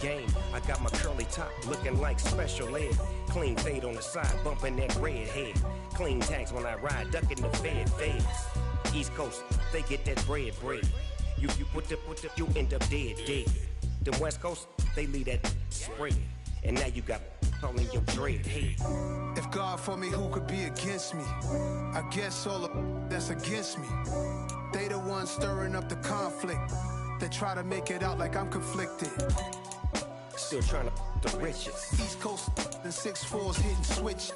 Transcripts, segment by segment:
game. I got my curly top looking like special ed. Clean fade on the side, bumping that red head. Clean tags when I ride, ducking the feds. East Coast, they get that bread. You you end up dead. The West Coast, they leave that spread. And now you got all in your dread head. If God for me, who could be against me? I guess all of that's against me. They the ones stirring up the conflict. They try to make it out like I'm conflicted. Still trying to the riches. East Coast and 6'4's hitting switch.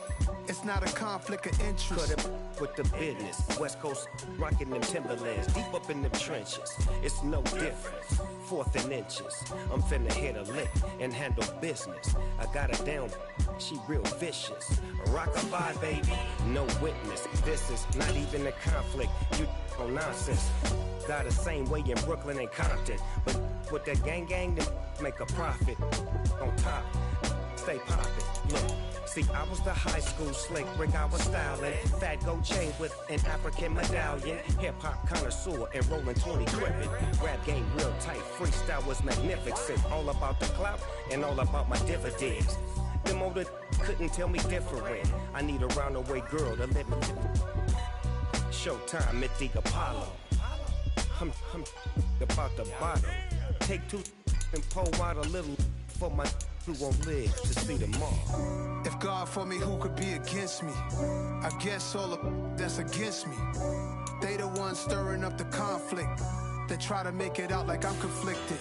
It's not a conflict of interest. Cut up with the business. West Coast rocking them Timberlands, deep up in them trenches. It's no difference. 4th and inches. I'm finna hit a lick and handle business. I got her down. She real vicious. Rock-a-bye, baby. No witness. This is not even a conflict. You on nonsense. Got the same way in Brooklyn and Compton. But with that gang, then make a profit. On top, stay poppin'. Look, see, I was the high school slick Rick, I was styling. Fat gold chain with an African medallion. Hip-hop connoisseur and rolling 20 crippin'. Rap game real tight, freestyle was magnificent. All about the clout and all about my dividends. Them older couldn't tell me different. I need a roundaway girl to live in. Showtime at the Apollo. I'm about the bottom. Take 2 and pour out a little for my who won't live to see tomorrow. If God for me, who could be against me? I guess all of that's against me. They the ones stirring up the conflict. They try to make it out like I'm conflicted.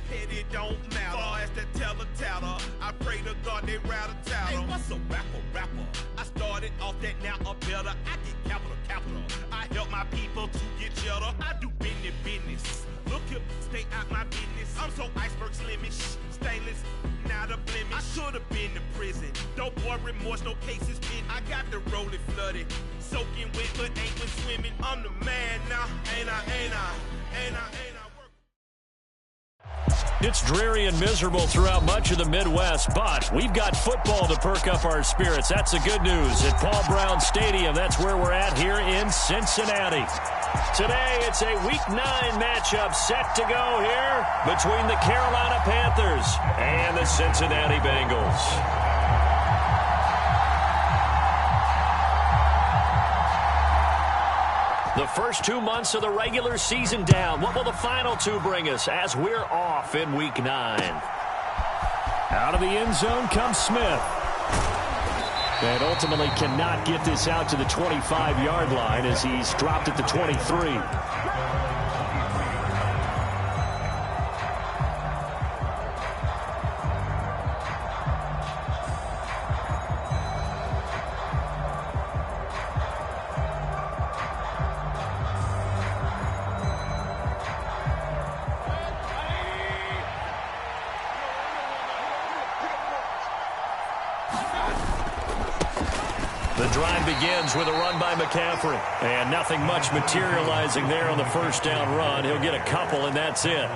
Petty don't matter. Far as that teller, I pray to God they rattle tattle. Hey, what's a rapper? I started off that, now I'm better. I get capital. I help my people to get cheddar. I do business. Look here, stay out my business. I'm so iceberg slimish, stainless, not a blemish. I should've been to prison. Don't boy remorse, no cases pinned. I got the rolling flooded, soaking wet, but ain't been swimming. I'm the man now, ain't I? It's dreary and miserable throughout much of the Midwest, but we've got football to perk up our spirits. That's the good news at Paul Brown Stadium. That's where we're at here in Cincinnati. Today, it's a Week 9 matchup set to go here between the Carolina Panthers and the Cincinnati Bengals. The first 2 months of the regular season down. What will the final 2 bring us as we're off in Week 9? Out of the end zone comes Smith. And ultimately cannot get this out to the 25-yard line as he's dropped at the 23. The drive begins with a run by McCaffrey. And nothing much materializing there on the first down run. He'll get a couple, and that's it.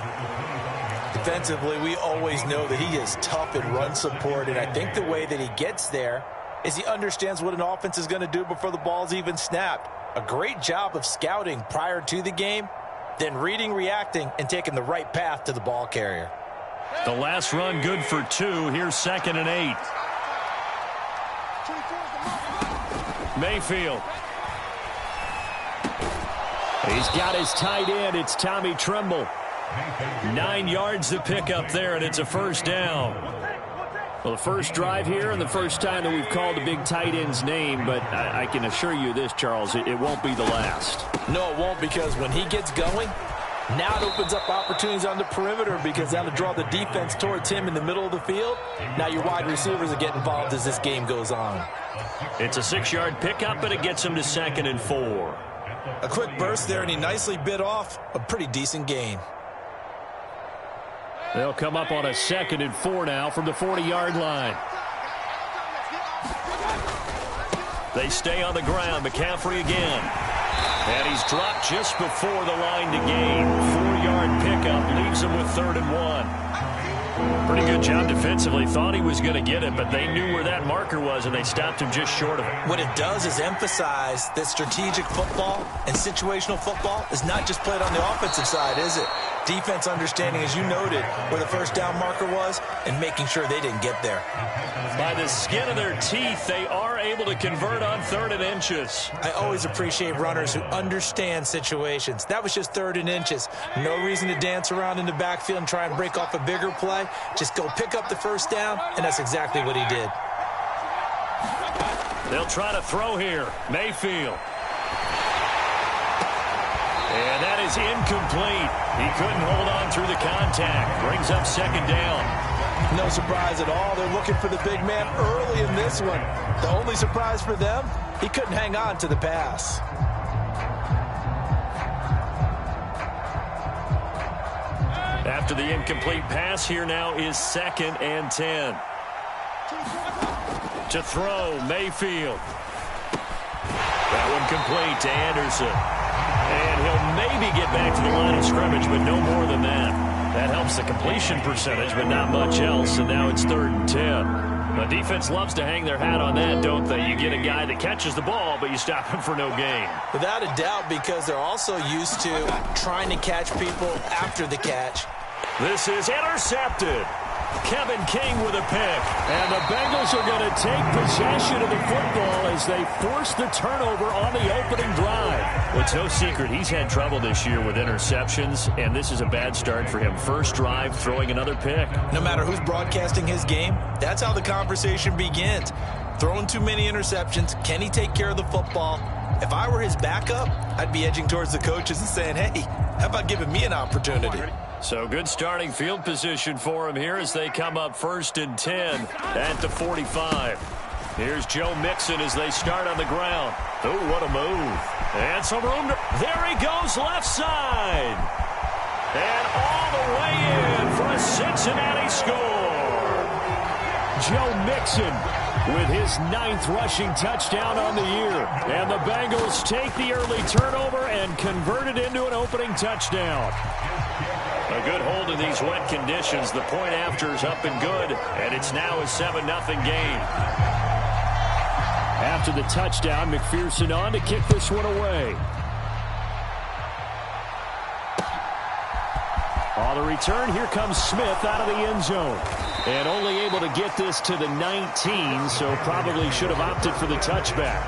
Defensively, we always know that he is tough in run support, and I think the way that he gets there is he understands what an offense is going to do before the ball's even snapped. A great job of scouting prior to the game, then reading, reacting, and taking the right path to the ball carrier. The last run good for 2. Here's 2nd and 8. Mayfield. He's got his tight end. It's Tommy Tremble. 9 yards to pick up there, and it's a first down. Well, the first drive here and the first time that we've called a big tight end's name, but I can assure you this, Charles, it won't be the last. No, it won't, because when he gets going, now it opens up opportunities on the perimeter because that'll draw the defense towards him in the middle of the field. Now your wide receivers will get involved as this game goes on. It's a 6-yard pickup, but it gets him to 2nd and 4. A quick burst there, and he nicely bit off a pretty decent gain. They'll come up on a 2nd and 4 now from the 40-yard line. They stay on the ground. McCaffrey again. And he's dropped just before the line to gain. 4-yard pickup leaves him with 3rd and 1. Pretty good job defensively. Thought he was going to get it, but they knew where that marker was, and they stopped him just short of it. What it does is emphasize that strategic football and situational football is not just played on the offensive side, is it? Defense understanding, as you noted, where the first down marker was and making sure they didn't get there. By the skin of their teeth, they are able to convert on 3rd and inches. I always appreciate runners who understand situations. That was just 3rd and inches. No reason to dance around in the backfield and try and break off a bigger play. Just go pick up the first down, and that's exactly what he did. They'll try to throw here. Mayfield. And that is incomplete. He couldn't hold on through the contact. Brings up 2nd down. No surprise at all. They're looking for the big man early in this one. The only surprise for them, he couldn't hang on to the pass. After the incomplete pass, here now is 2nd and 10. To throw, Mayfield. That one complete to Anderson. And he'll maybe get back to the line of scrimmage, but no more than that. That helps the completion percentage, but not much else, and now it's 3rd and 10. The defense loves to hang their hat on that, don't they? You get a guy that catches the ball, but you stop him for no gain. Without a doubt, because they're also used to trying to catch people after the catch. This is intercepted. Kevin King with a pick. And the Bengals are going to take possession of the football as they force the turnover on the opening drive. Well, it's no secret he's had trouble this year with interceptions, and this is a bad start for him. First drive, throwing another pick. No matter who's broadcasting his game, that's how the conversation begins. Throwing too many interceptions, can he take care of the football? If I were his backup, I'd be edging towards the coaches and saying, hey, how about giving me an opportunity? So good starting field position for him here as they come up 1st and 10 at the 45. Here's Joe Mixon as they start on the ground. Oh, what a move. And some room. There he goes, left side. And all the way in for a Cincinnati score. Joe Mixon with his 9th rushing touchdown on the year. And the Bengals take the early turnover and convert it into an opening touchdown. A good hold in these wet conditions. The point after is up and good, and it's now a 7-0 game. After the touchdown, McPherson on to kick this one away. On the return, here comes Smith out of the end zone. And only able to get this to the 19, so probably should have opted for the touchback.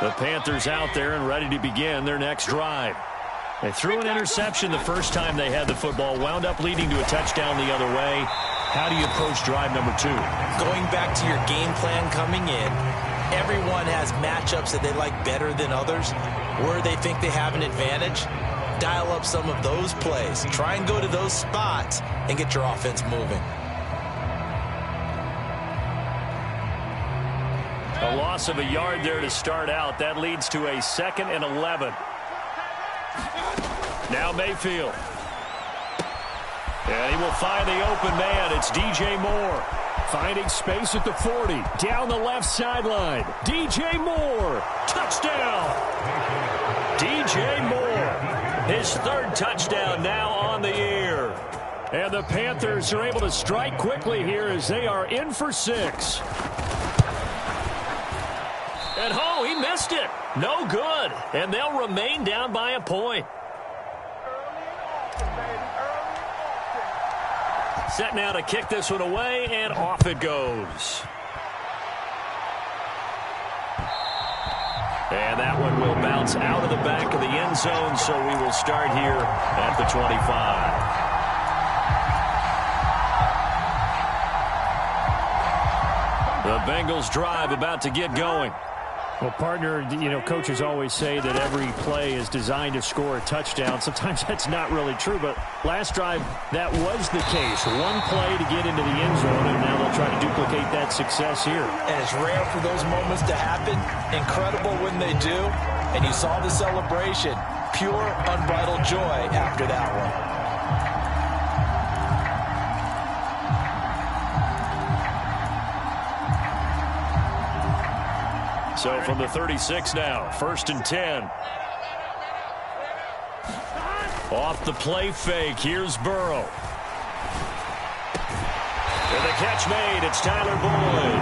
The Panthers out there and ready to begin their next drive. They threw an interception the first time they had the football, wound up leading to a touchdown the other way. How do you approach drive number 2? Going back to your game plan coming in, everyone has matchups that they like better than others, where they think they have an advantage. Dial up some of those plays. Try and go to those spots and get your offense moving. A loss of a yard there to start out. That leads to a 2nd and 11. Now Mayfield. And he will find the open man. It's DJ Moore. Finding space at the 40. Down the left sideline. DJ Moore. Touchdown. DJ Moore. His 3rd touchdown now on the year. And the Panthers are able to strike quickly here as they are in for 6. And oh, he missed it. No good. And they'll remain down by a point. Set now to kick this one away, and off it goes. And that one will bounce out of the back of the end zone, so we will start here at the 25. The Bengals drive about to get going. Well, partner, coaches always say that every play is designed to score a touchdown. Sometimes that's not really true, but last drive, that was the case. One play to get into the end zone, and now they'll try to duplicate that success here. And it's rare for those moments to happen. Incredible when they do. And you saw the celebration. Pure, unbridled joy after that one. So from the 36 now, 1st and 10. Off the play fake, here's Burrow. And the catch made, it's Tyler Boyd.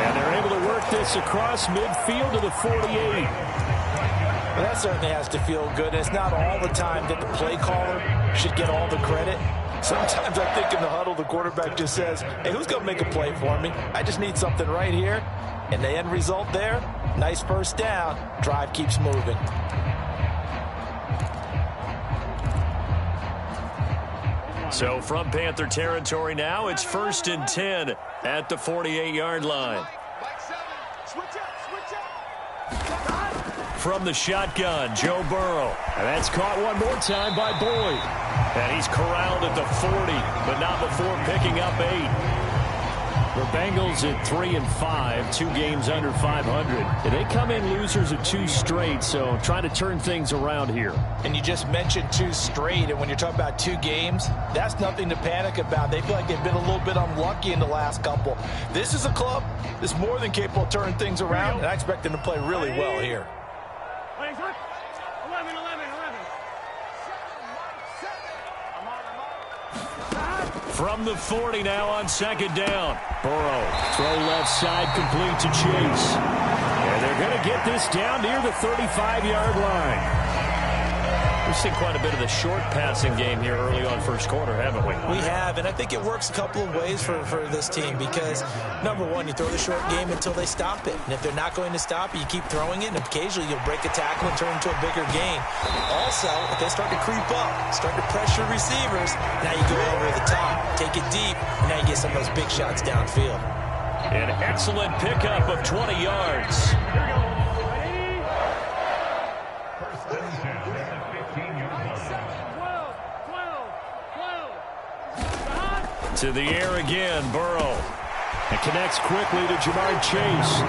And they're able to work this across midfield to the 48. Well, that certainly has to feel good. It's not all the time that the play caller should get all the credit. Sometimes I think in the huddle, the quarterback just says, hey, who's going to make a play for me? I just need something right here. And the end result there, nice first down. Drive keeps moving. So from Panther territory now, it's 1st and 10 at the 48-yard line. From the shotgun, Joe Burrow. And that's caught one more time by Boyd. And he's corralled at the 40, but not before picking up 8. The Bengals at 3-5, 2 games under 500. And they come in losers of 2 straight, so trying to turn things around here. And you just mentioned 2 straight, and when you're talking about 2 games, that's nothing to panic about. They feel like they've been a little bit unlucky in the last couple. This is a club that's more than capable of turning things around, and I expect them to play really well here. From the 40 now on 2nd down. Burrow, throw left side, complete to Chase. And they're going to get this down near the 35-yard line. We've seen quite a bit of the short passing game here early on first quarter, haven't we? We have, and I think it works a couple of ways for this team because, number one, you throw the short game until they stop it. And if they're not going to stop it, you keep throwing it, and occasionally you'll break a tackle and turn into a bigger gain. Also, if they start to creep up, start to pressure receivers, now you go over the top, take it deep, and now you get some of those big shots downfield. An excellent pickup of 20 yards. To the air again, Burrow. It connects quickly to Jamar Chase.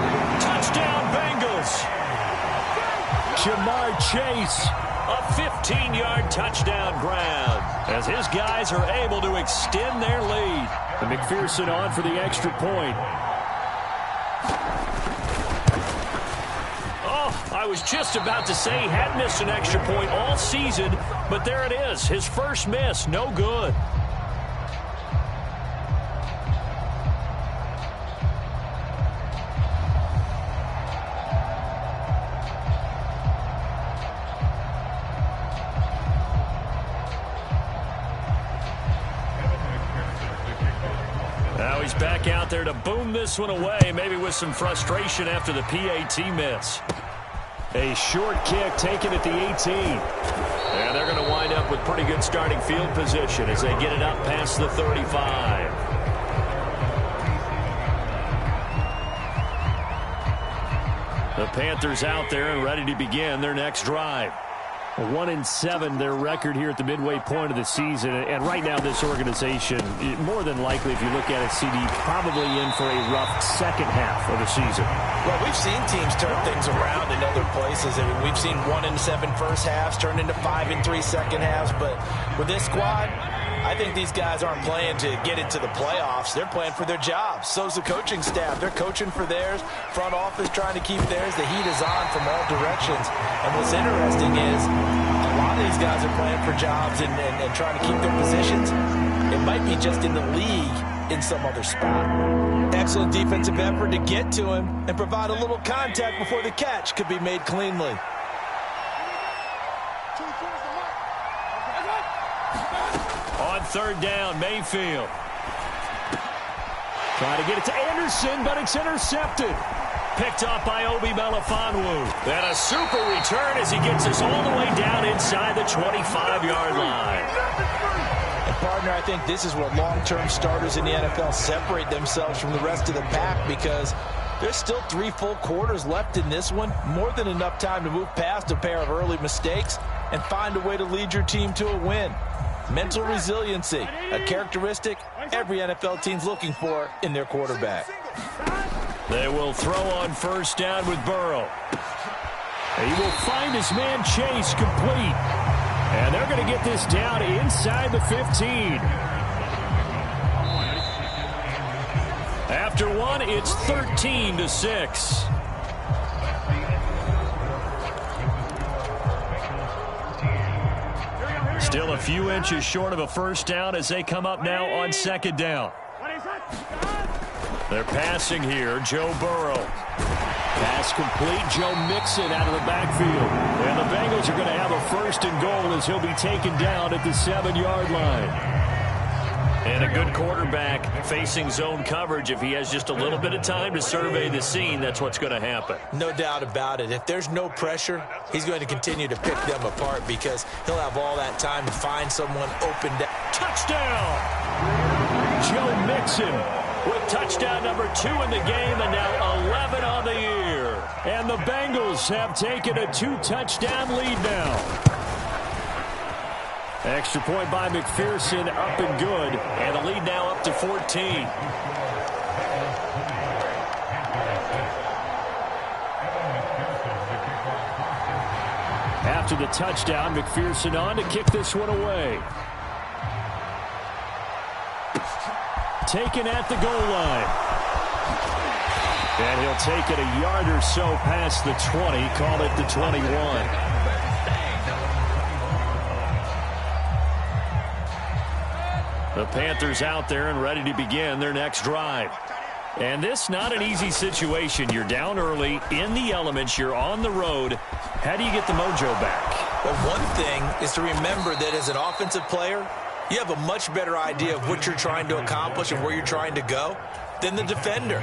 Touchdown, Bengals! Jamar Chase, a 15-yard touchdown grab, as his guys are able to extend their lead. And McPherson on for the extra point. Oh, I was just about to say he hadn't missed an extra point all season, but there it is, his first miss, no good. Now he's back out there to boom this one away, maybe with some frustration after the PAT miss. A short kick taken at the 18. And they're going to wind up with pretty good starting field position as they get it up past the 35. The Panthers out there and ready to begin their next drive. 1-7 their record here at the midway point of the season, and right now this organization, more than likely if you look at it, CD, probably in for a rough second half of the season. Well, we've seen teams turn things around in other places. I mean, we've seen 1-7 first halves turn into 5-3 second halves, but with this squad, I think these guys aren't playing to get into the playoffs. They're playing for their jobs. So's the coaching staff. They're coaching for theirs. Front office trying to keep theirs. The heat is on from all directions. And what's interesting is a lot of these guys are playing for jobs and trying to keep their positions. It might be just in the league in some other spot. Excellent defensive effort to get to him and provide a little contact before the catch could be made cleanly. On 3rd down, Mayfield. Trying to get it to Anderson, but it's intercepted. Picked up by Obi Melifonwu. And a super return as he gets us all the way down inside the 25-yard line. And partner, I think this is where long-term starters in the NFL separate themselves from the rest of the pack because there's still 3 full quarters left in this one. More than enough time to move past a pair of early mistakes and find a way to lead your team to a win. Mental resiliency, a characteristic every NFL team's looking for in their quarterback. They will throw on 1st down with Burrow. He will find his man Chase complete. And they're going to get this down inside the 15. After one, it's 13-6. Still a few inches short of a first down as they come up now on second down. They're passing here. Joe Burrow. Pass complete. Joe Mixon out of the backfield. And the Bengals are going to have a first and goal as he'll be taken down at the 7-yard line. And a good quarterback facing zone coverage. If he has just a little bit of time to survey the scene, that's what's going to happen. No doubt about it. If there's no pressure, he's going to continue to pick them apart because he'll have all that time to find someone open. Touchdown! Joe Mixon with touchdown number 2 in the game and now 11 on the year. And the Bengals have taken a 2-touchdown lead now. Extra point by McPherson, up and good. And the lead now up to 14. After the touchdown, McPherson on to kick this one away. Taken at the goal line. And he'll take it a yard or so past the 20, call it the 21. The Panthers out there and ready to begin their next drive. And this not an easy situation. You're down early, in the elements, you're on the road. How do you get the mojo back? Well, one thing is to remember that as an offensive player, you have a much better idea of what you're trying to accomplish and where you're trying to go than the defender.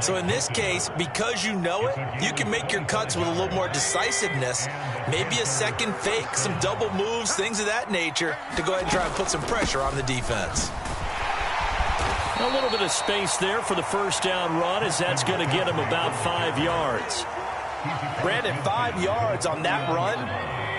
So in this case, because you know it, you can make your cuts with a little more decisiveness, maybe a second fake, some double moves, things of that nature, to go ahead and try and put some pressure on the defense. A little bit of space there for the first down run, as that's going to get him about 5 yards. Brandon, 5 yards on that run.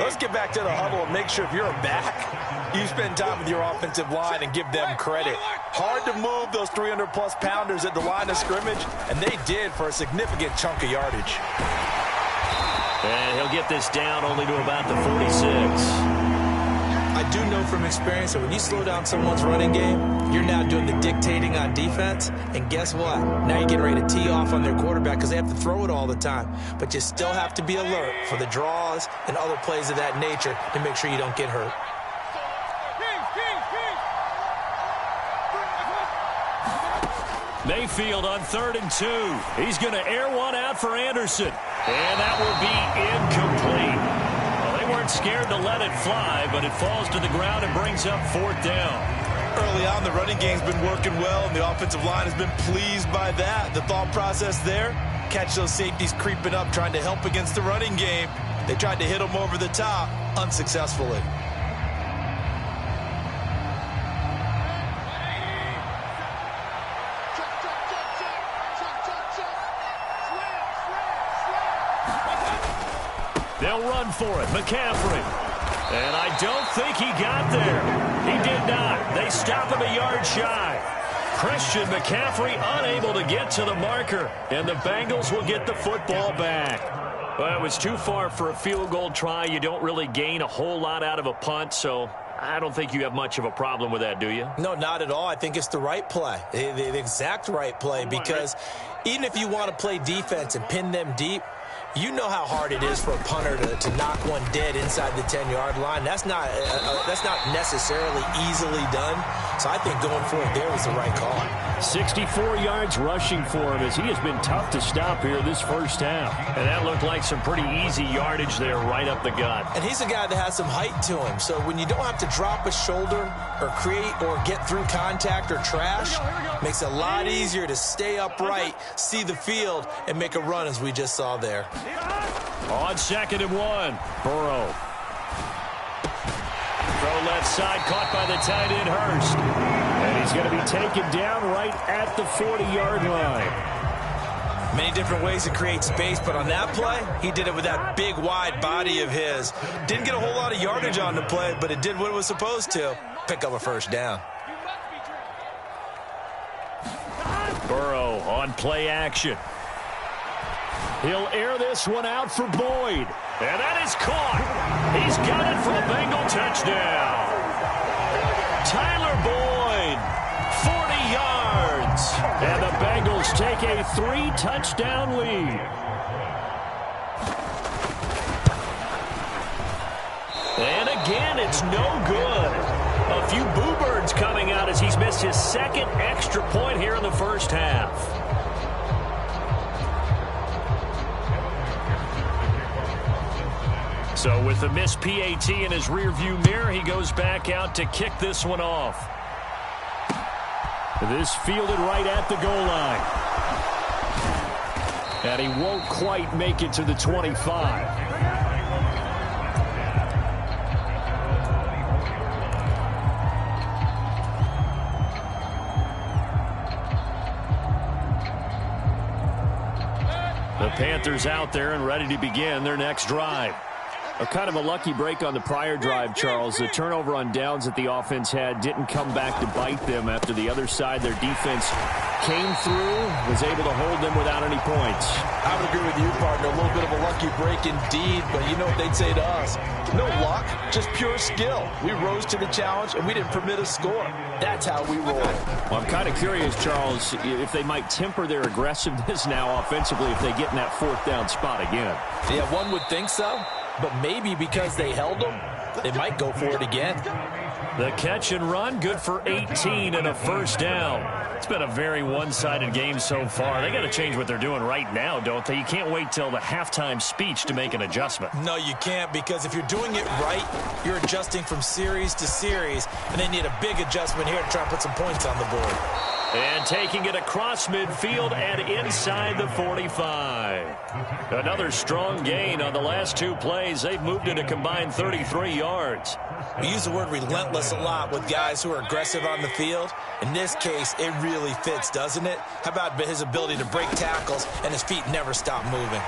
Let's get back to the huddle and make sure if you're a back, you spend time with your offensive line and give them credit. Hard to move those 300-plus pounders at the line of scrimmage, and they did for a significant chunk of yardage. And he'll get this down only to about the 46. I do know from experience that when you slow down someone's running game, you're now doing the dictating on defense, and guess what? Now you're getting ready to tee off on their quarterback because they have to throw it all the time. But you still have to be alert for the draws and other plays of that nature to make sure you don't get hurt. Mayfield on 3rd and 2. He's going to air one out for Anderson. And that will be incomplete. Well, they weren't scared to let it fly, but it falls to the ground and brings up 4th down. Early on, the running game's been working well, and the offensive line has been pleased by that. The thought process there, catch those safeties creeping up, trying to help against the running game. They tried to hit them over the top, unsuccessfully. They'll run for it. McCaffrey. And I don't think he got there. He did not. They stop him a yard shy. Christian McCaffrey unable to get to the marker. And the Bengals will get the football back. Well, it was too far for a field goal try. You don't really gain a whole lot out of a punt, so I don't think you have much of a problem with that, do you? No, not at all. I think it's the right play, the exact right play, because even if you want to play defense and pin them deep, you know how hard it is for a punter to knock one dead inside the 10-yard line. That's not necessarily easily done. So I think going for it there was the right call. 64 yards rushing for him as he has been tough to stop here this first half. And that looked like some pretty easy yardage there right up the gut. And he's a guy that has some height to him. So when you don't have to drop a shoulder or create or get through contact or trash, makes it a lot easier to stay upright, see the field, and make a run as we just saw there. On 2nd and 1, Burrow. Throw left side, caught by the tight end Hurst. And he's going to be taken down right at the 40-yard line. Many different ways to create space, but on that play, he did it with that big, wide body of his. Didn't get a whole lot of yardage on the play, but it did what it was supposed to. Pick up a first down. Burrow on play action. He'll air this one out for Boyd. And that is caught. He's got it for the Bengal touchdown. Tyler Boyd, 40 yards. And the Bengals take a 3-touchdown lead. And a again. It's no good. A few boo birds coming out as he's missed his second extra point here in the first half. So with the missed PAT in his rearview mirror, he goes back out to kick this one off. This fielded right at the goal line. And he won't quite make it to the 25. The Panthers out there and ready to begin their next drive. A kind of a lucky break on the prior drive, Charles. The turnover on downs that the offense had didn't come back to bite them after the other side. Their defense came through, was able to hold them without any points. I would agree with you, partner. A little bit of a lucky break indeed, but you know what they'd say to us? No luck, just pure skill. We rose to the challenge, and we didn't permit a score. That's how we roll. Well, I'm kind of curious, Charles, if they might temper their aggressiveness now offensively if they get in that fourth down spot again. Yeah, one would think so. But maybe because they held them, they might go for it again. The catch and run, good for 18 and a first down. It's been a very one-sided game so far. They got to change what they're doing right now, don't they? You can't wait till the halftime speech to make an adjustment. No, you can't, because if you're doing it right, you're adjusting from series to series, and they need a big adjustment here to try and put some points on the board. And taking it across midfield and inside the 45. Another strong gain on the last two plays. They've moved it a combined 33 yards. We use the word relentless a lot with guys who are aggressive on the field. In this case, it really fits, doesn't it? How about his ability to break tackles and his feet never stop moving?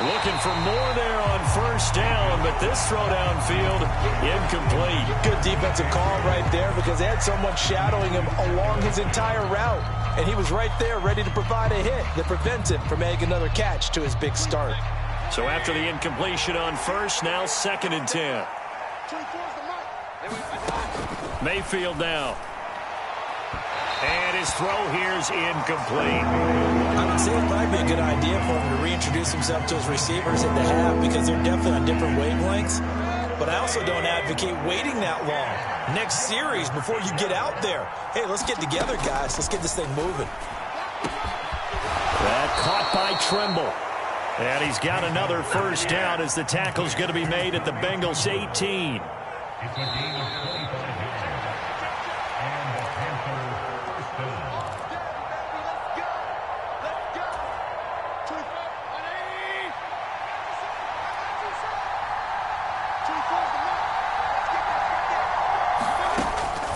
Looking for more there on first down, but this throw downfield, incomplete. Good defensive call right there because they had someone shadowing him along his entire route. And he was right there ready to provide a hit that prevents him from making another catch to his big start. So after the incompletion on first, now 2nd and 10. Mayfield now. And his throw here's incomplete. I would say it might be a good idea for him to reintroduce himself to his receivers at the half because they're definitely on different wavelengths. But I also don't advocate waiting that long. Next series before you get out there. Hey, let's get together, guys. Let's get this thing moving. That caught by Tremble. And he's got another first down as the tackle's going to be made at the Bengals 18.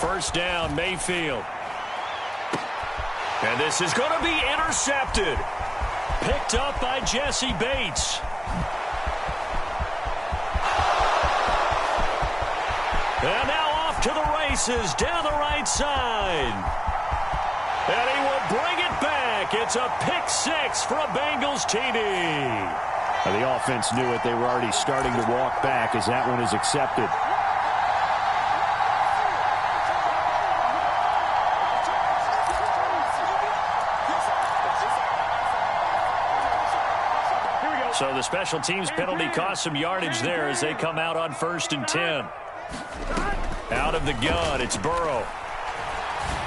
First down, Mayfield. And this is going to be intercepted. Picked up by Jesse Bates. And now off to the races down the right side. And he will bring it back. It's a pick six for a Bengals TD. The offense knew it. They were already starting to walk back as that one is accepted. So the special teams penalty cost some yardage there as they come out on 1st and 10. Out of the gun, it's Burrow.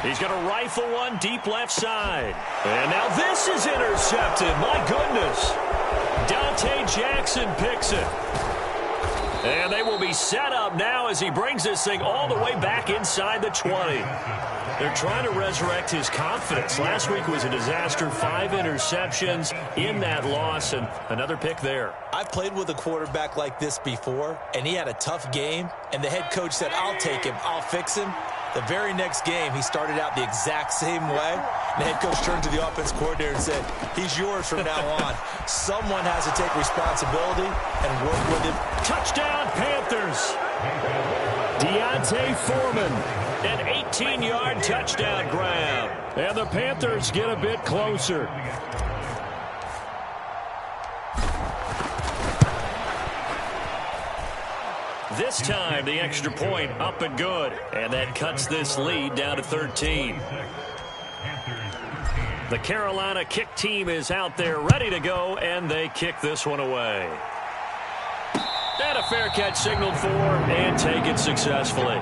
He's going to rifle one deep left side. And now this is intercepted. My goodness. Dante Jackson picks it. And they will be set up now as he brings this thing all the way back inside the 20. They're trying to resurrect his confidence. Last week was a disaster. 5 interceptions in that loss, and another pick there. I've played with a quarterback like this before, and he had a tough game, and the head coach said, I'll take him, I'll fix him. The very next game, he started out the exact same way. The head coach turned to the offense coordinator and said, he's yours from now on. Someone has to take responsibility and work with him. Touchdown, Panthers. Deontay Foreman, an 18-yard touchdown grab. And the Panthers get a bit closer. This time, the extra point up and good. And that cuts this lead down to 13. The Carolina kick team is out there ready to go, and they kick this one away. And a fair catch signaled for and taken successfully.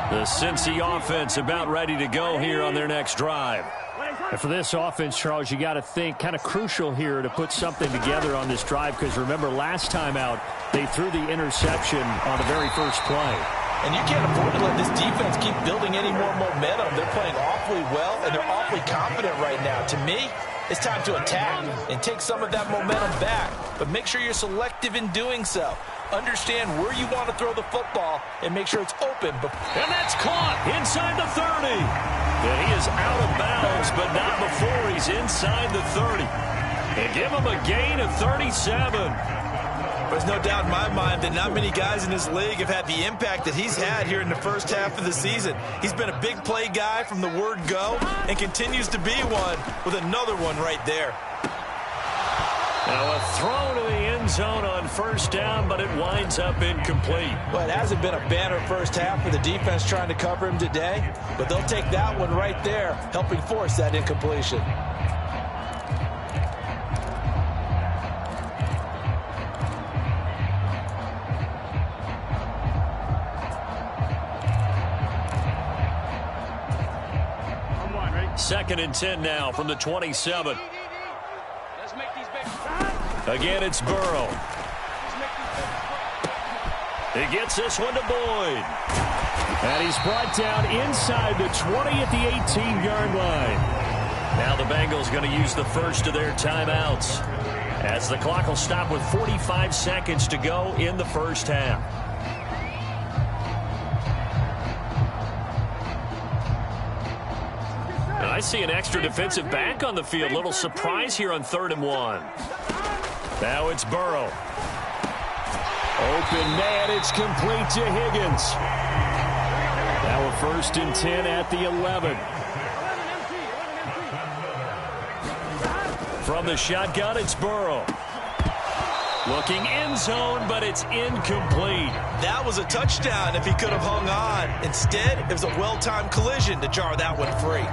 The Cincy offense about ready to go here on their next drive. And for this offense, Charles, you got to think kind of crucial here to put something together on this drive, because remember last time out they threw the interception on the very first play. And you can't afford to let this defense keep building any more momentum. They're playing awfully well, and they're awfully confident right now. To me, it's time to attack and take some of that momentum back, but make sure you're selective in doing so. Understand where you want to throw the football and make sure it's open. And that's caught inside the 30. And he is out of bounds, but not before he's inside the 30. And give him a gain of 37. There's no doubt in my mind that not many guys in this league have had the impact that he's had here in the first half of the season. He's been a big play guy from the word go and continues to be one with another one right there. Now a throw to the end zone on first down, but it winds up incomplete. Well, it hasn't been a banner first half for the defense trying to cover him today, but they'll take that one right there, helping force that incompletion. Second and 10 now from the 27. Again, it's Burrow. He gets this one to Boyd. And he's brought down inside the 20 at the 18-yard line. Now the Bengals going to use the first of their timeouts, as the clock will stop with 45 seconds to go in the first half. I see an extra defensive back on the field. Little surprise here on 3rd and 1. Now it's Burrow. Open man, it's complete to Higgins. Now a 1st and 10 at the 11. From the shotgun, it's Burrow. Looking end zone, but it's incomplete. That was a touchdown if he could have hung on. Instead, it was a well-timed collision to jar that one free.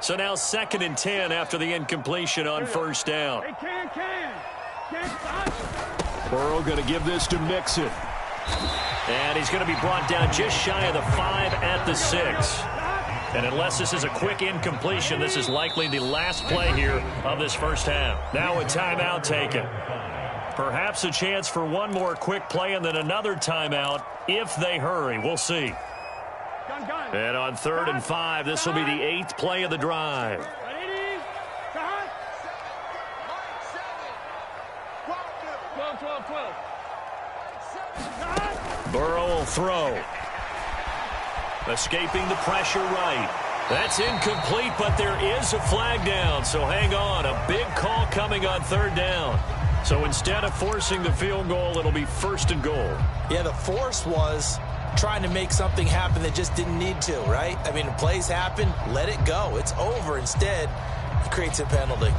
So now 2nd and 10 after the incompletion on first down. Burrow going to give this to Mixon. And he's going to be brought down just shy of the 5 at the 6. And unless this is a quick incompletion, this is likely the last play here of this first half. Now a timeout taken. Perhaps a chance for one more quick play and then another timeout if they hurry. We'll see. And on 3rd and 5, this will be the 8th play of the drive. Burrow will throw. Escaping the pressure right. That's incomplete, but there is a flag down, so hang on. A big call coming on 3rd down. So instead of forcing the field goal, it'll be 1st and goal. Yeah, the force was trying to make something happen that just didn't need to, right? I mean, plays happen, let it go. It's over. Instead, he creates a penalty.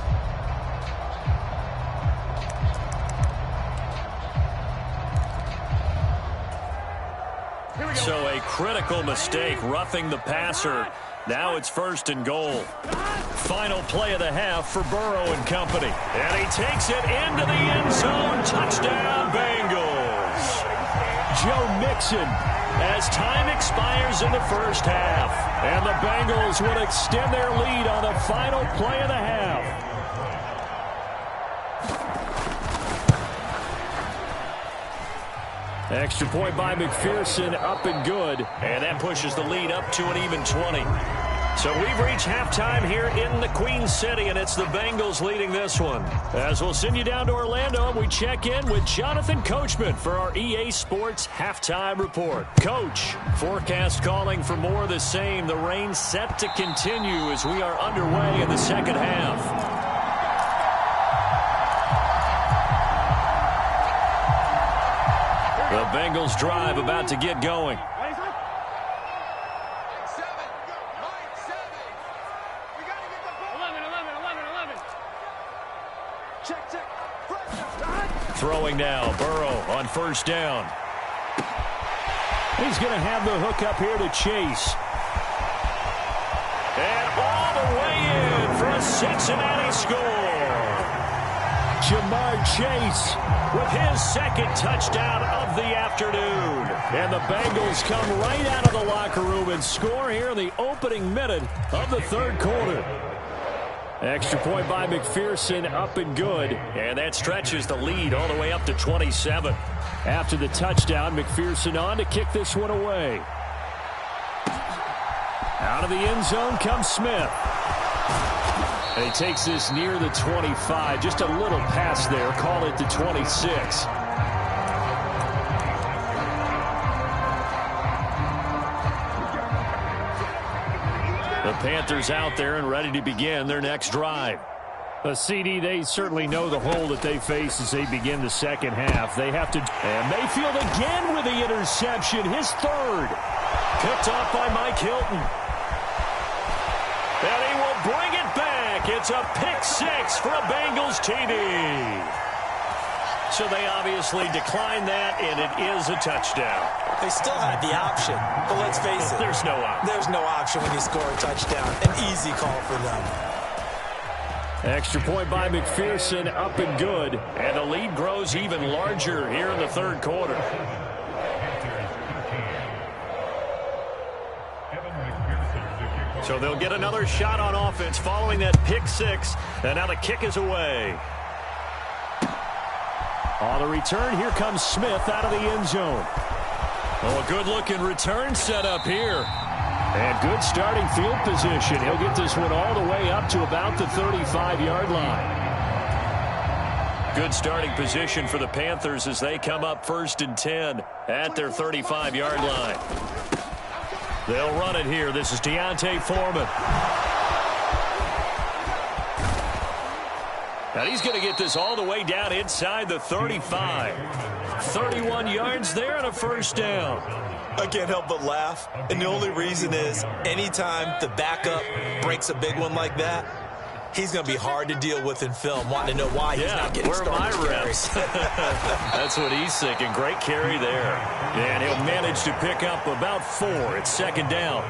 So a critical mistake, roughing the passer. Now it's 1st and goal. Final play of the half for Burrow and company. And he takes it into the end zone. Touchdown, Bengals. Joe Mixon as time expires in the first half. And the Bengals would extend their lead on the final play of the half. Extra point by McPherson, up and good. And that pushes the lead up to an even 20. So we've reached halftime here in the Queen City, and it's the Bengals leading this one. As we'll send you down to Orlando, and we check in with Jonathan Coachman for our EA Sports Halftime Report. Coach, forecast calling for more of the same. The rain set to continue as we are underway in the second half. The Bengals drive about to get going. Throwing now, Burrow on 1st down. He's going to have the hook up here to Chase. And all the way in for a Cincinnati score. Jamar Chase with his 2nd touchdown of the afternoon. And the Bengals come right out of the locker room and score here in the opening minute of the 3rd quarter. Extra point by McPherson, up and good. And that stretches the lead all the way up to 27. After the touchdown, McPherson on to kick this one away. Out of the end zone comes Smith. And he takes this near the 25. Just a little pass there. Call it the 26. The Panthers out there and ready to begin their next drive. CD, they certainly know the hole that they face as they begin the second half. They have to... And Mayfield again with the interception. His 3rd. Picked off by Mike Hilton. And he will bring it back. It's a pick 6 for a Bengals TD. So they obviously declined that, and it is a touchdown. They still had the option, but let's face it. There's no option. There's no option when you score a touchdown. An easy call for them. Extra point by McPherson, up and good. And the lead grows even larger here in the 3rd quarter. So they'll get another shot on offense following that pick 6. And now the kick is away. On the return, here comes Smith out of the end zone. Oh, a good-looking return set up here. And good starting field position. He'll get this one all the way up to about the 35-yard line. Good starting position for the Panthers as they come up 1st and 10 at their 35-yard line. They'll run it here. This is Deontay Foreman. And he's going to get this all the way down inside the 35. 31 yards there and a 1st down. I can't help but laugh. And the only reason is anytime the backup breaks a big one like that, he's going to be hard to deal with in film, wanting to know why he's not getting started. Where are my reps? That's what he's thinking. Great carry there. And he'll manage to pick up about 4. It's 2nd down.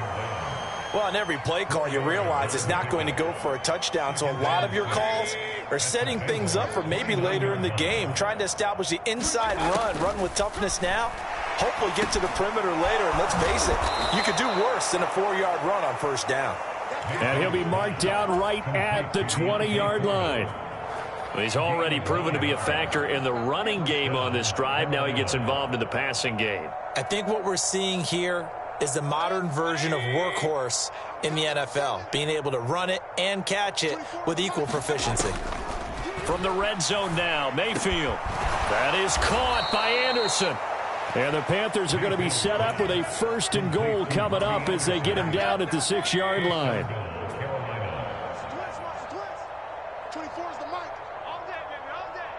Well, on every play call, you realize it's not going to go for a touchdown. So a lot of your calls are setting things up for maybe later in the game, trying to establish the inside run with toughness now, hopefully get to the perimeter later. And let's face it, you could do worse than a 4-yard run on 1st down. And he'll be marked down right at the 20-yard line. Well, he's already proven to be a factor in the running game on this drive. Now he gets involved in the passing game. I think what we're seeing here is the modern version of workhorse in the NFL, being able to run it and catch it with equal proficiency. From the red zone now, Mayfield. That is caught by Anderson. And the Panthers are going to be set up with a 1st and goal coming up as they get him down at the 6-yard line. 24 is the mic. All day, baby, all day.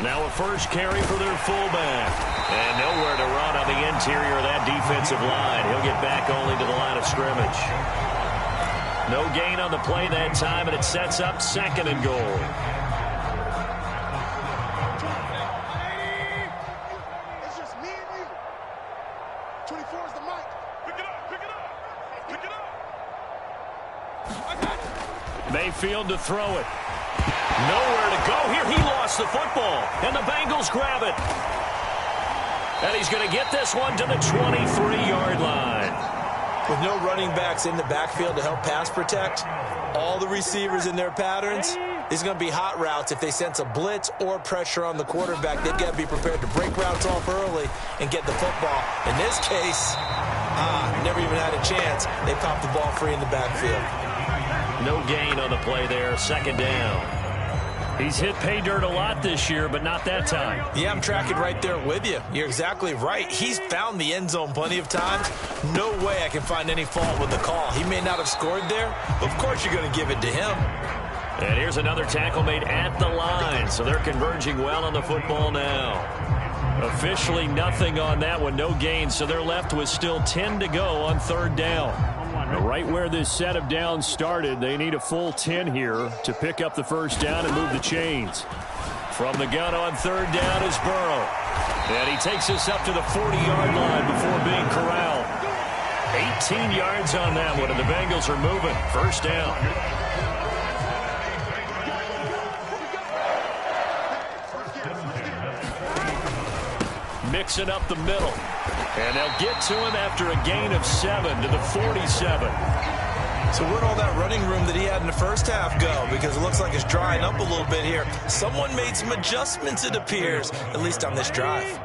Now a first carry for their fullback. And nowhere to run on the interior of that defensive line. He'll get back only to the line of scrimmage. No gain on the play that time, and it sets up 2nd and goal. It's just me and you. 24 is the mic. Pick it up, pick it up, pick it up. I got it. Mayfield to throw it. Nowhere to go here. He lost the football, and the Bengals grab it. And he's going to get this one to the 23-yard line. With no running backs in the backfield to help pass protect, all the receivers in their patterns, these are going to be hot routes. If they sense a blitz or pressure on the quarterback, they've got to be prepared to break routes off early and get the football. In this case, never even had a chance. They popped the ball free in the backfield. No gain on the play there, 2nd down. He's hit pay dirt a lot this year, but not that time. Yeah, I'm tracking right there with you. You're exactly right. He's found the end zone plenty of times. No way I can find any fault with the call. He may not have scored there, but of course you're going to give it to him. And here's another tackle made at the line, so they're converging well on the football now. Officially nothing on that one, no gain, so they're left with still 10 to go on 3rd down. Right where this set of downs started, they need a full 10 here to pick up the first down and move the chains. From the gun on 3rd down is Burrow. And he takes us up to the 40-yard line before being corralled. 18 yards on that one, and the Bengals are moving. First down. Mixing up the middle. And they'll get to him after a gain of 7 to the 47. So where'd all that running room that he had in the first half go? Because it looks like it's drying up a little bit here. Someone made some adjustments, it appears, at least on this drive.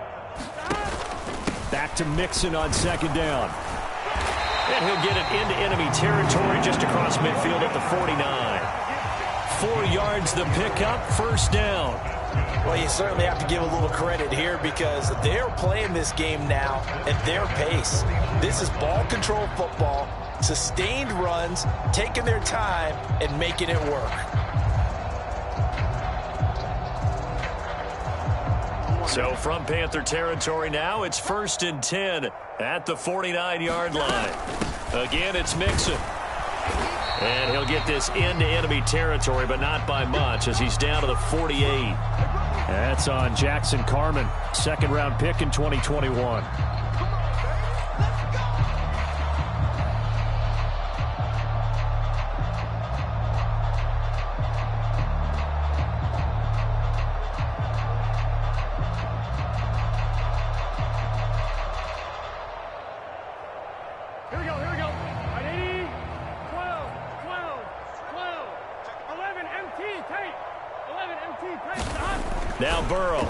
Back to Mixon on 2nd down. And he'll get it into enemy territory just across midfield at the 49. 4 yards the pickup, first down. Well, you certainly have to give a little credit here because they're playing this game now at their pace. This is ball control football, sustained runs, taking their time, and making it work. So from Panther territory now, it's 1st and 10 at the 49-yard line. Again, it's Mixon. And he'll get this into enemy territory, but not by much as he's down to the 48. That's on Jackson Carman, 2nd-round pick in 2021. Here we go. 80, 12, 11 MT tape. 11 MT tape, Don. Now Burrow.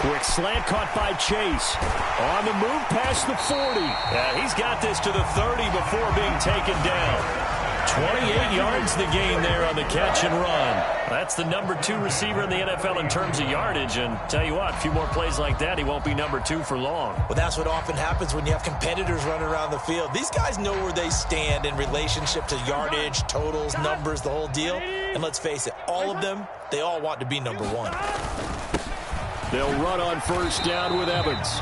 Quick slant caught by Chase. On the move past the 40. He's got this to the 30 before being taken down. 28 yards the gain there on the catch and run. That's the number 2 receiver in the NFL in terms of yardage. And tell you what, a few more plays like that, he won't be number 2 for long. Well, that's what often happens when you have competitors running around the field. These guys know where they stand in relationship to yardage, totals, numbers, the whole deal. And let's face it, all of them, they all want to be number 1. They'll run on first down with Evans.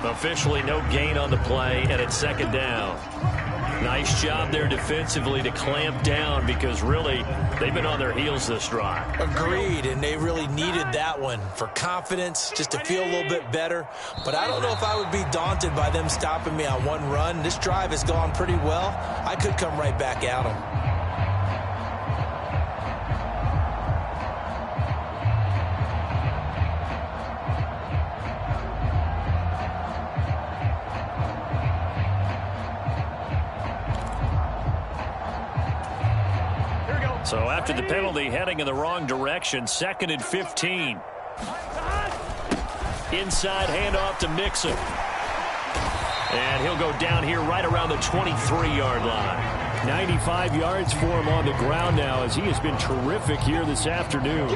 Officially no gain on the play, and it's 2nd down. Nice job there defensively to clamp down because really they've been on their heels this drive. Agreed, and they really needed that one for confidence, just to feel a little bit better. But I don't know if I would be daunted by them stopping me on one run. This drive has gone pretty well. I could come right back at them. So after the penalty, heading in the wrong direction, 2nd and 15. Inside handoff to Mixon. And he'll go down here right around the 23-yard line. 95 yards for him on the ground now as he has been terrific here this afternoon.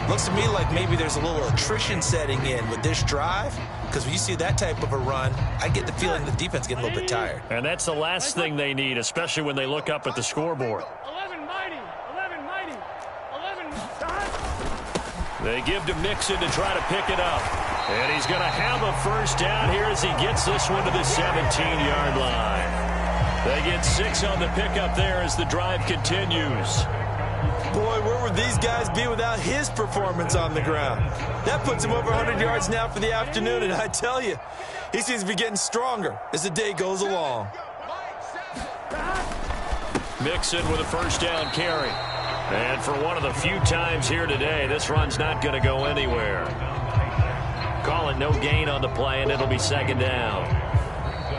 Looks to me like maybe there's a little attrition setting in with this drive, because when you see that type of a run, I get the feeling the defense getting a little bit tired. And that's the last thing they need, especially when they look up at the scoreboard. They give to Mixon to try to pick it up. And he's going to have a first down here as he gets this one to the 17-yard line. They get 6 on the pickup there as the drive continues. Boy, where would these guys be without his performance on the ground? That puts him over 100 yards now for the afternoon, and I tell you, he seems to be getting stronger as the day goes along. Mixon with a first down carry. And for one of the few times here today, this run's not going to go anywhere. Call it no gain on the play, and it'll be second down.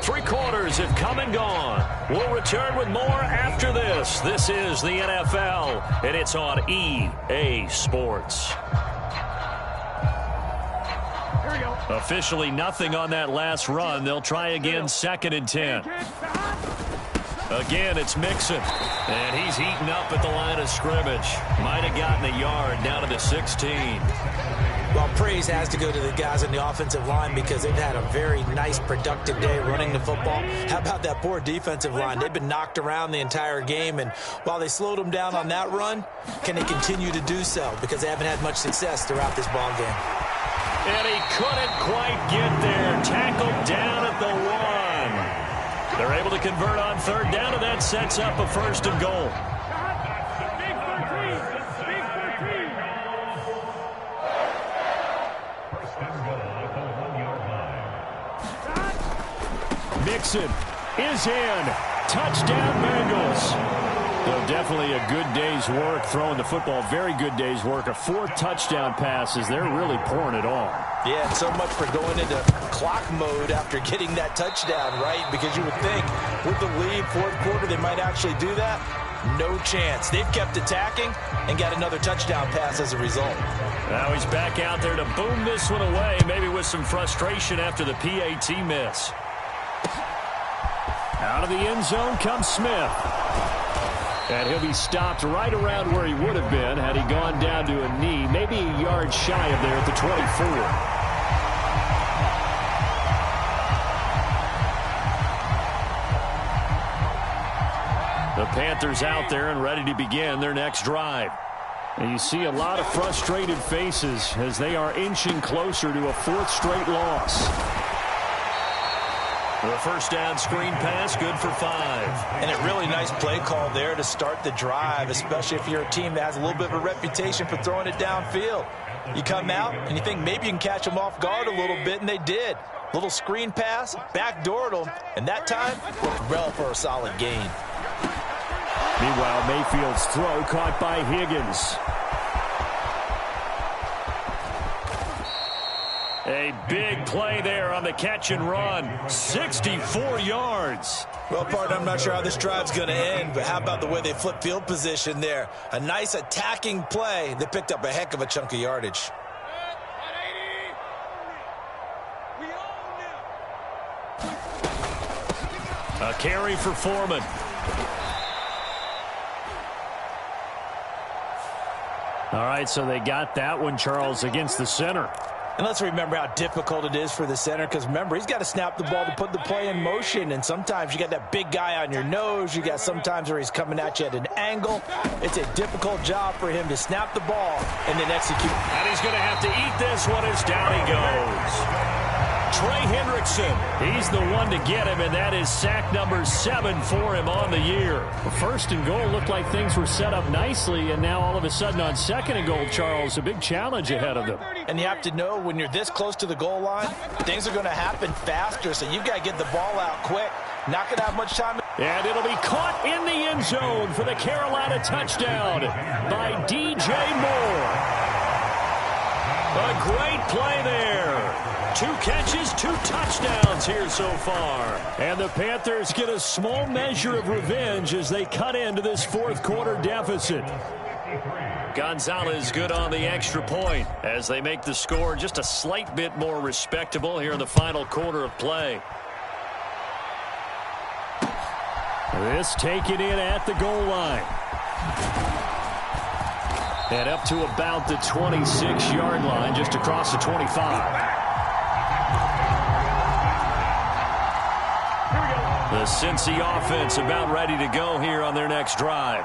3 quarters have come and gone. We'll return with more after this. This is the NFL, and it's on EA Sports. Here we go. Officially nothing on that last run. They'll try again, 2nd and 10. Again, it's Mixon. And he's heating up at the line of scrimmage. Might have gotten a yard down to the 16. Well, praise has to go to the guys on the offensive line because they've had a very nice, productive day running the football. How about that poor defensive line? They've been knocked around the entire game, and while they slowed them down on that run, can they continue to do so? Because they haven't had much success throughout this ball game. And he couldn't quite get there. Tackled down at the 1. They're able to convert on 3rd down, and that sets up a 1st and goal. Mixon is in. Touchdown, Bengals. So definitely a good day's work throwing the football. Very good day's work. A 4th touchdown passes. They're really pouring it on. Yeah, and so much for going into clock mode after getting that touchdown, right? Because you would think with the lead, 4th quarter, they might actually do that. No chance. They've kept attacking and got another touchdown pass as a result. Now he's back out there to boom this one away, maybe with some frustration after the PAT miss. Out of the end zone comes Smith. And he'll be stopped right around where he would have been had he gone down to a knee, maybe a yard shy of there at the 24. The Panthers out there and ready to begin their next drive. And you see a lot of frustrated faces as they are inching closer to a 4th straight loss. The first down screen pass, good for 5. And a really nice play call there to start the drive, especially if you're a team that has a little bit of a reputation for throwing it downfield. You come out and you think maybe you can catch them off guard a little bit, and they did. Little screen pass, backdoored them, and that time, well for a solid gain. Meanwhile, Mayfield's throw caught by Higgins. A big play there on the catch and run. 64 yards. Well, partner, I'm not sure how this drive's going to end, but how about the way they flip field position there? A nice attacking play. They picked up a heck of a chunk of yardage. A carry for Foreman. All right, so they got that one, Charles, against the center. And let's remember how difficult it is for the center, because remember, he's got to snap the ball to put the play in motion, and sometimes you got that big guy on your nose. You got sometimes where he's coming at you at an angle. It's a difficult job for him to snap the ball and then execute. And he's going to have to eat this one as down he goes. Trey Hendrickson, he's the one to get him, and that is sack number 7 for him on the year. The 1st and goal looked like things were set up nicely, and now all of a sudden on 2nd and goal, Charles, a big challenge ahead of them. And you have to know when you're this close to the goal line, things are going to happen faster, so you've got to get the ball out quick. Not going to have much time. And it'll be caught in the end zone for the Carolina touchdown by DJ Moore. A great play there. 2 catches, 2 touchdowns here so far. And the Panthers get a small measure of revenge as they cut into this 4th quarter deficit. Gonzalez good on the extra point as they make the score just a slight bit more respectable here in the final quarter of play. This taken in at the goal line. And up to about the 26-yard line, just across the 25. The The Cincy offense about ready to go here on their next drive.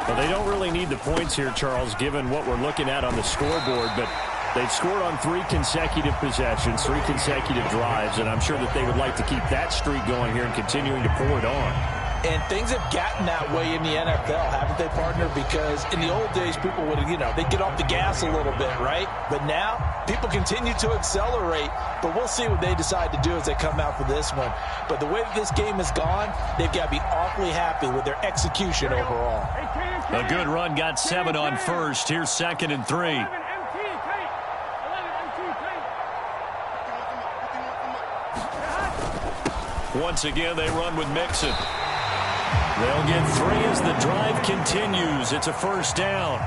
Well, they don't really need the points here, Charles, given what we're looking at on the scoreboard, but they've scored on 3 consecutive possessions, 3 consecutive drives, and I'm sure that they would like to keep that streak going here and continuing to pour it on. And things have gotten that way in the NFL, haven't they, partner? Because in the old days, people would, they'd get off the gas a little bit, right? But now, people continue to accelerate. But we'll see what they decide to do as they come out for this one. But the way that this game has gone, they've got to be awfully happy with their execution overall. A good run got 7 on first. Here's 2nd and 3. Once again, they run with Mixon. They'll get 3 as the drive continues. It's a first down.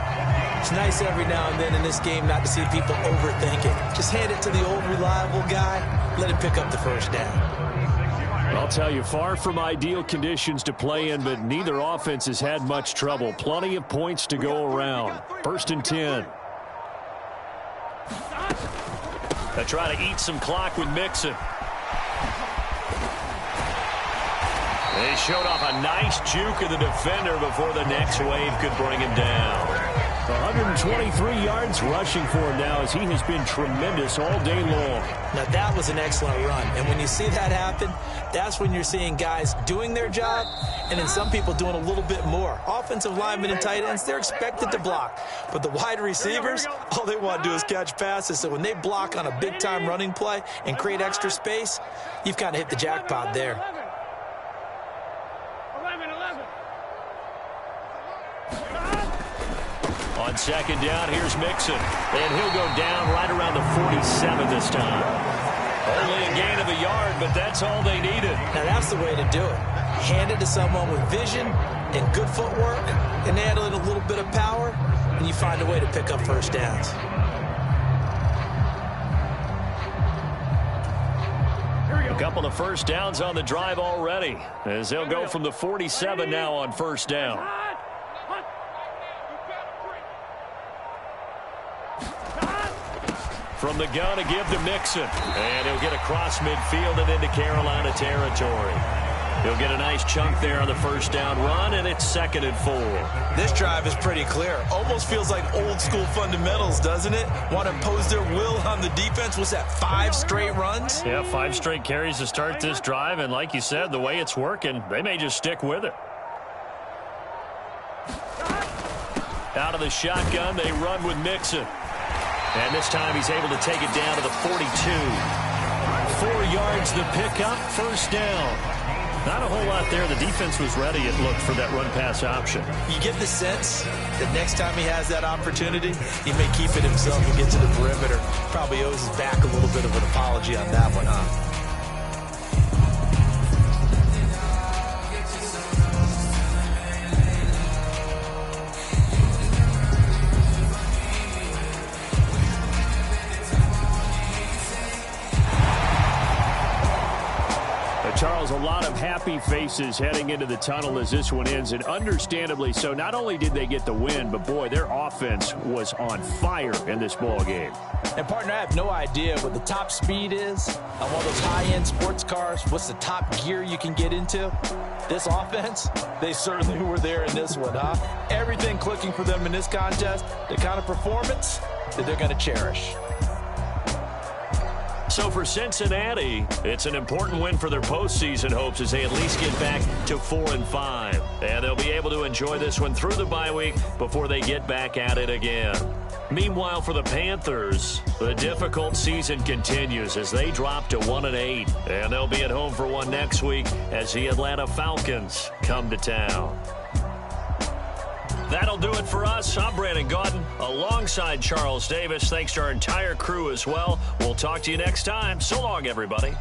It's nice every now and then in this game not to see people overthink it. Just hand it to the old reliable guy. Let him pick up the first down. I'll tell you, far from ideal conditions to play in, but neither offense has had much trouble. Plenty of points to go around. 1st and 10. They try to eat some clock with Mixon. They showed off a nice juke of the defender before the next wave could bring him down. 123 yards rushing for him now as he has been tremendous all day long. Now, that was an excellent run. And when you see that happen, that's when you're seeing guys doing their job and then some people doing a little bit more. Offensive linemen and tight ends, they're expected to block. But the wide receivers, all they want to do is catch passes. So when they block on a big-time running play and create extra space, you've kind of hit the jackpot there. On 2nd down, here's Mixon. And he'll go down right around the 47 this time. Only a gain of a yard, but that's all they needed. Now, that's the way to do it. Hand it to someone with vision and good footwork, and add in a little bit of power, and you find a way to pick up first downs. A couple of first downs on the drive already, as they'll go from the 47 now on 1st down. From the gun to give to Mixon. And he'll get across midfield and into Carolina territory. He'll get a nice chunk there on the first down run, and it's 2nd and 4. This drive is pretty clear. Almost feels like old school fundamentals, doesn't it? Want to impose their will on the defense. Was that 5 straight runs? Yeah, 5 straight carries to start this drive, and like you said, the way it's working, they may just stick with it. Out of the shotgun, they run with Mixon. And this time he's able to take it down to the 42. 4 yards to pick up, first down. Not a whole lot there. The defense was ready, it looked, for that run-pass option. You get the sense that next time he has that opportunity, he may keep it himself and get to the perimeter. Probably owes his back a little bit of an apology on that one, huh? Charles, a lot of happy faces heading into the tunnel as this one ends, and understandably so. Not only did they get the win, but boy, their offense was on fire in this ball game. And partner, I have no idea what the top speed is on one of those high-end sports cars. What's the top gear you can get into? This offense, they certainly were there in this one, huh? Everything clicking for them in this contest, the kind of performance that they're going to cherish. So for Cincinnati, it's an important win for their postseason hopes as they at least get back to 4-5. And they'll be able to enjoy this one through the bye week before they get back at it again. Meanwhile, for the Panthers, the difficult season continues as they drop to 1-8. And they'll be at home for one next week as the Atlanta Falcons come to town. That'll do it for us. I'm Brandon Gaudin alongside Charles Davis. Thanks to our entire crew as well. We'll talk to you next time. So long, everybody.